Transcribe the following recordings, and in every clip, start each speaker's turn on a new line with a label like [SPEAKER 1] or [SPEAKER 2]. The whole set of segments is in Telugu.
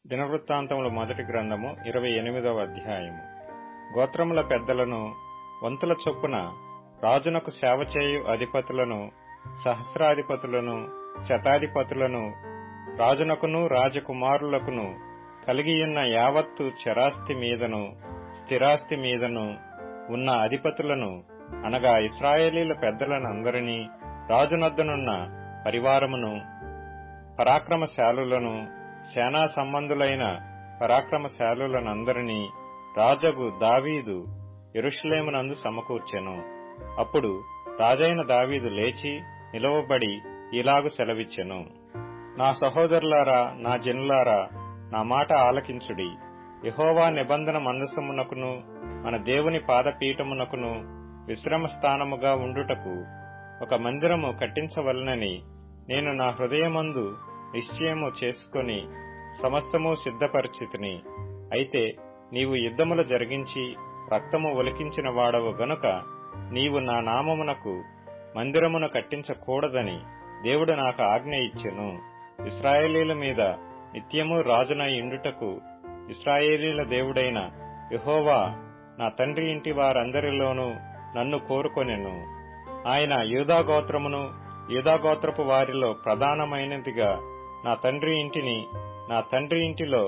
[SPEAKER 1] దినవృత్తాంతముల మొదటి గ్రంథము 28వ అధ్యాయము. గోత్రముల పెద్దలను వంతుల చొప్పున రాజునకు సేవ చేయు అధిపతులను, సహస్రాధిపతులను, శతాధిపతులను, రాజునకును రాజకుమారులకును కలిగియున్న యావత్తు చరాస్తి మీదను స్థిరాస్తి మీదను ఉన్న అధిపతులను, అనగా ఇశ్రాయేలీల పెద్దలనందరినీ, రాజునొద్దనున్న పరివారమును, పరాక్రమశాలులను, సేనా సంబంధులైన పరాక్రమశాలులనందరినీ రాజగు దావీదు యెరూషలేమునందు సమకూర్చెను. అప్పుడు రాజైన దావీదు లేచి నిలవబడి ఇలాగు సెలవిచ్చెను: నా సహోదరులారా, నా జనులారా, నా మాట ఆలకించుడి. యెహోవా నిబంధన మందసమునకును మన దేవుని పాదపీఠమునకును విశ్రమ స్థానముగా ఉండుటకు ఒక మందిరము కట్టించవలనని నేను నా హృదయమందు నిశ్చయము చేసుకొని సమస్తము సిద్ధపరిచితిని. అయితే నీవు యుద్ధములు జరిగించి రక్తము ఒలికించిన వాడవు గనుక నీవు నా నామమునకు మందిరమును కట్టించకూడదని దేవుడు నాకు ఆజ్ఞ ఇచ్చెను. ఇశ్రాయేలీల మీద నిత్యము రాజునై ఉండుటకు ఇశ్రాయేలీల దేవుడైన యెహోవా నా తండ్రి ఇంటి వారందరిలోనూ నన్ను కోరుకొనెను. ఆయన యూదాగోత్రమును, యూదాగోత్రపు వారిలో ప్రధానమైనదిగా నా తండ్రి ఇంటిని, నా తండ్రి ఇంటిలో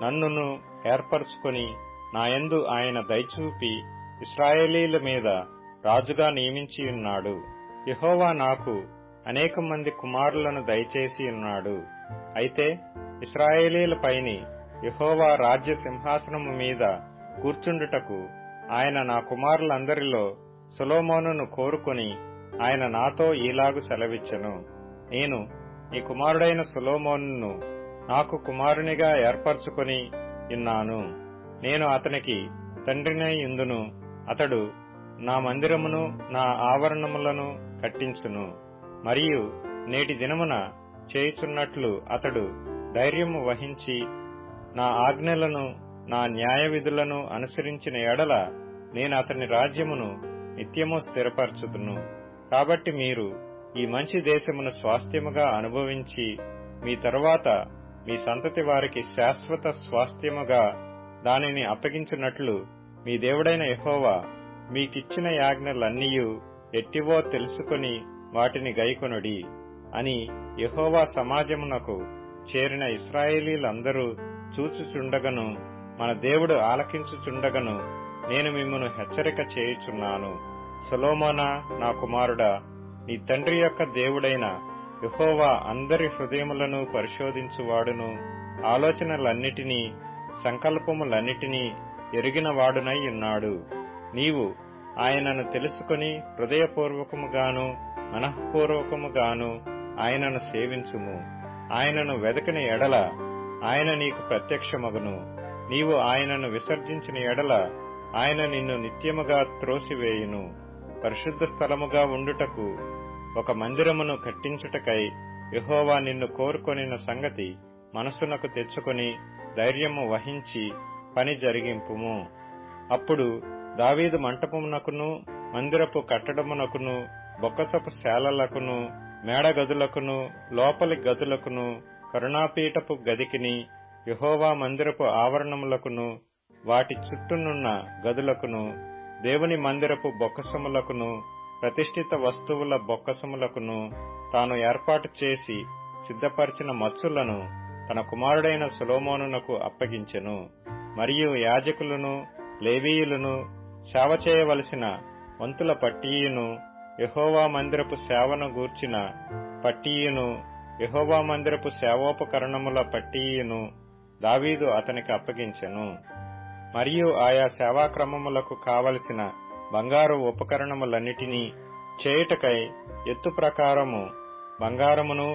[SPEAKER 1] నన్నును ఏర్పరచుకొని నాయందు ఆయన దయచూపి ఇశ్రాయేలీల మీద రాజుగా నియమించి ఉన్నాడు. యెహోవా నాకు అనేక మంది కుమారులను దయచేసి ఉన్నాడు. అయితే ఇశ్రాయేలీలపైని యెహోవా రాజ్య సింహాసనము మీద కూర్చుండుటకు ఆయన నా కుమారులందరిలో సొలొమోనును కోరుకొని ఆయన నాతో ఈలాగు సెలవిచ్చెను: నేను నీ కుమారుడైన సొలొమోనును నాకు కుమారునిగా ఏర్పరచుకొని ఉన్నాను. నేను అతనికి తండ్రినై యుందును. అతడు నా మందిరమును, నా ఆవరణములను కట్టించును. మరియు నేటి దినమున చేయుచున్నట్లు అతడు ధైర్యము వహించి నా ఆజ్ఞలను, నా న్యాయ విధులను అనుసరించిన ఎడల నేను అతని రాజ్యమును నిత్యము స్థిరపరచుదును. కాబట్టి మీరు ఈ మంచి దేశమును స్వాస్థ్యముగా అనుభవించి మీ తరువాత మీ సంతతి వారికి శాశ్వత స్వాస్థ్యముగా దానిని అప్పగించున్నట్లు మీ దేవుడైన యెహోవా మీకిచ్చిన యాజ్ఞలన్నీయు ఎట్టివో తెలుసుకొని వాటిని గైకొనుడి అని యెహోవా సమాజమునకు చేరిన ఇశ్రాయేలీలందరూ చూచుచుండగను, మన దేవుడు ఆలకించుచుండగను నేను మిమ్మును హెచ్చరిక చేయుచున్నాను. సొలొమోనా, నా కుమారుడా, నీ తండ్రి యొక్క దేవుడైన యెహోవా అందరి హృదయములను పరిశోధించువాడును, ఆలోచనలన్నిటినీ సంకల్పములన్నిటినీ ఎరిగిన వాడునై ఉన్నాడు. నీవు ఆయనను తెలుసుకొని హృదయపూర్వకముగాను మనఃపూర్వకముగాను ఆయనను సేవించుము. ఆయనను వెదకిన ఎడల ఆయన నీకు ప్రత్యక్షమగును. నీవు ఆయనను విసర్జించిన ఎడల ఆయన నిన్ను నిత్యముగా త్రోసివేయును. పరిశుద్ధ స్థలముగా ఉండుటకు ఒక మందిరమును కట్టించుటకై యెహోవా నిన్ను కోరుకొనిన సంగతి మనసునకు తెచ్చుకొని ధైర్యము వహించి పని జరిగింపుము. అప్పుడు దావీదు మంటపమునకును, మందిరపు కట్టడమునకును, బొక్కసపు శాలలకును, మేడగదులకును, లోపలి గదులకును, కరుణాపీఠపు గదికిని, యెహోవా మందిరపు ఆవరణములకును, వాటి చుట్టూనున్న గదులకును, దేవుని మందిరపు బొక్కసములకును, ప్రతిష్ఠిత వస్తువుల బొక్కసములకును తాను ఏర్పాటు చేసి సిద్ధపరిచిన మచ్చులను తన కుమారుడైన సొలొమోనునకు అప్పగించెను. మరియు యాజకులను, లేవీయులను, సేవ చేయవలసిన వంతుల పట్టీయును, యెహోవా మందిరపు సేవను గూర్చిన పట్టీయును, యెహోవా మందిరపు సేవోపకరణముల పట్టీయును దావీదు అతనికి అప్పగించెను. మరియు ఆయా సేవాక్రమములకు కావలసిన బంగారు ఉపకరణములన్నిటినీ చేయుటకై ఎత్తు ప్రకారము బంగారమును,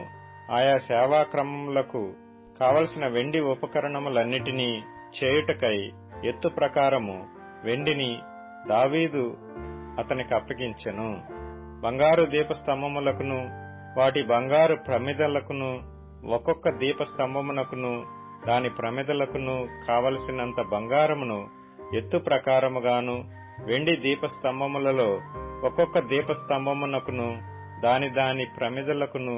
[SPEAKER 1] ఆయా సేవాక్రమములకు కావలసిన వెండి ఉపకరణములన్నిటినీ చేయుటకై ఎత్తు ప్రకారము వెండిని దావీదు అతనికి అప్పగించెను. బంగారు దీపస్తంభములకును వాటి బంగారు ప్రమిదలకును, ఒక్కొక్క దీపస్తంభమునకును దాని ప్రమిదలకును కావలసినంత బంగారమును ఎత్తు ప్రకారముగాను, వెండి దీపస్తంభములలో ఒక్కొక్క దీపస్తంభమునకును దాని ప్రమిదలకును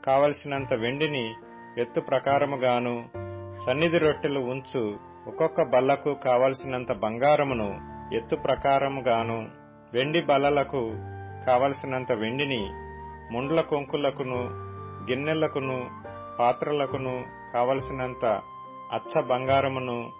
[SPEAKER 1] కావలసినంత వెండిని ఎత్తు ప్రకారముగాను, సన్నిధి రొట్టెలు ఉంచు ఒక్కొక్క బల్లకు కావలసినంత బంగారమును ఎత్తు ప్రకారముగాను, వెండి బల్లలకు కావలసినంత వెండిని, ముండ్ల కొంకులకును, గిన్నెలకును, పాత్రలకును కావలసినంత అచ్చ బంగారమును,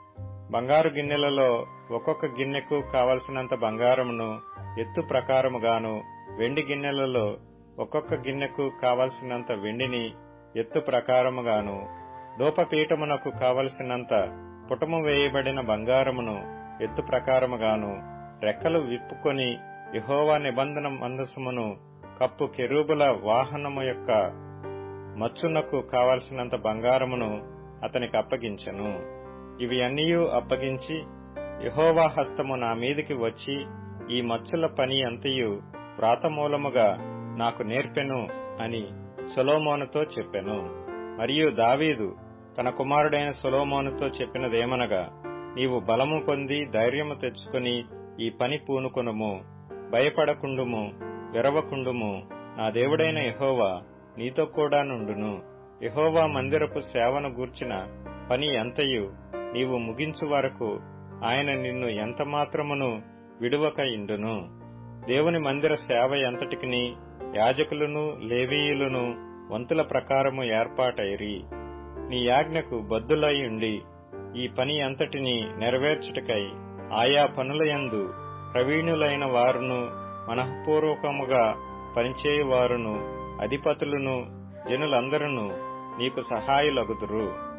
[SPEAKER 1] బంగారు గిన్నెలలో ఒక్కొక్క గిన్నెకు కావలసినంత బంగారమును ఎత్తు ప్రకారముగాను, వెండి గిన్నెలలో ఒక్కొక్క గిన్నెకు కావలసినంత వెండిని ఎత్తు ప్రకారముగాను, ధూపపీఠమునకు కావలసినంత పుటము వేయబడిన బంగారమును ఎత్తు ప్రకారముగాను, రెక్కలు విప్పుకొని యెహోవా నిబంధన మందసమును కప్పు కెరూబుల వాహనము యొక్క మచ్చునకు కావలసినంత బంగారమును అతనికి అప్పగించెను. ఇవి అన్నియూ అప్పగించి, యెహోవా హస్తము నా మీదికి వచ్చి ఈ మచ్చుల పని అంతయు వ్రాతమూలముగా నాకు నేర్పెను అని సొలొమోనుతో చెప్పెను. మరియు దావీదు తన కుమారుడైన సొలొమోనుతో చెప్పినదేమనగా, నీవు బలము పొంది ధైర్యము తెచ్చుకొని ఈ పని పూనుకొనుము, భయపడకుండుము, వెరవకుండుము. నా దేవుడైన యెహోవా నీతో కూడా నుండును. యెహోవా మందిరపు సేవను గూర్చిన పని అంతయు నీవు ముగించు వరకు ఆయన నిన్ను ఎంతమాత్రమును విడువక ఇండును. దేవుని మందిర సేవ ఎంతటికిని యాజకులను లేవీయులను వంతుల ప్రకారము ఏర్పాటైరి. నీ యాజ్ఞకు బద్దులై ఉండి ఈ పని అంతటిని నెరవేర్చుటకై ఆయా పనులయందు ప్రవీణులైన వారును, మనఃపూర్వకముగా పనిచేయువారును, అధిపతులను, జనులందరూ నీకు సహాయులగుదురు.